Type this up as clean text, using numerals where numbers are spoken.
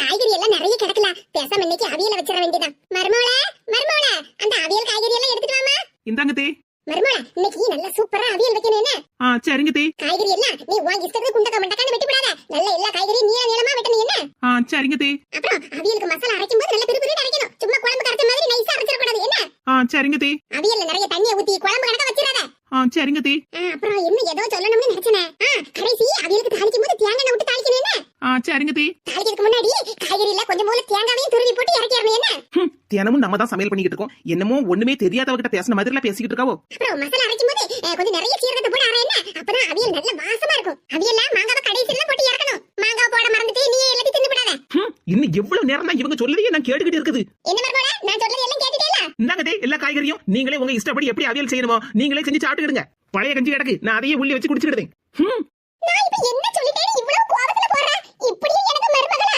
காய்கறி எல்லாம் நிறைய கிடக்கல, பேசாம இன்னைக்கு அவியல வச்சிட வேண்டியதான். மருமவளே மருமவளே, அந்த அவியல் காய்கறி எல்லாம் எடுத்துட்டு வாமா. இந்தாங்க தே. மருமவளே, இன்னைக்கு நல்ல சூப்பரா அவியல் வைக்கணும். என்ன சரிங்க தே. காய்கறி எல்லாம் நீ உன் இஷ்டத்துக்கு குண்டக்க மண்டக்கான்னு வெட்டி விடாத. நல்ல எல்லா காய்கறியும் நீள நீளமா வெட்டணும். என்ன சரிங்க தே. அப்புறம் அவியலுக்கு மசாலா அரைக்கும் போது நல்ல பிரிபிரின்னு அரைக்கணும். சும்மா குழம்பு கரைச்ச மாதிரி நைஸா அரைச்சிட கூடாது. என்ன சரிங்க தே. அவியல்ல நிறைய தண்ணியை ஊத்தி குழம்பு கணக்க வச்சிடாத. சரிங்க தே. அப்புறம் என்ன ஏதோ சொல்லணும்னு நினைச்சேனே. கடைசி அவியலுக்கு தாளிக்கும் போது தேங்காய் விட்டு தாளிக்கணும். என்ன சரிங்க தே. தாளிக்கிறதுக்கு முன்னாடி காய்கறியில கொஞ்சம் போல தேங்காவையும் துருவி போட்டு இறக்கிடணும். என்ன தினமும் நம்ம தான் சமையல் பண்ணிக்கிட்டு இருக்கோம், என்னமோ ஒண்ணுமே தெரியாதவகிட்ட பேசின மாதிரி எல்லாம் பேசிக்கிட்டு இருக்காவோ. அப்புறம் மசாலா அரைக்கும் போது கொஞ்சம் நிறைய சீரகத்தை போட்டு அரை. என்ன அப்பதான் அவியல் நல்ல வாசமா இருக்கும். அவியல்ல மாங்காவை கடைசியில போட்டு இறக்கணும். மாங்காவை போட மறந்துட்டு நீ எல்லாத்தையும் தின்னு விடாத. இன்னும் எவ்வளவு நேரம் தான் இவங்க சொல்லலையே நான் கேட்டுக்கிட்டு இருக்குது. என்ன மருமகளே, நான் சொல்றது எல்லாம் கேட்டுட்டேல? இந்தாங்க தே, எல்லா காய்கறியும் நீங்களே உங்க இஷ்டப்படி எப்படி அவியல் செய்யணுமோ நீங்களே செஞ்சு சாப்பிட்டுக்கிடுங்க. பழைய கஞ்சி கிடக்கு, நான் அதையே உள்ளி வச்சு குடிச்சுக்கிடுதேன். நான் இப்ப என்ன சொல்லிட்டேன்னு இவ்வளவு கோவத்துல போறேன். இப்படியே எனக்கு மருமகளா?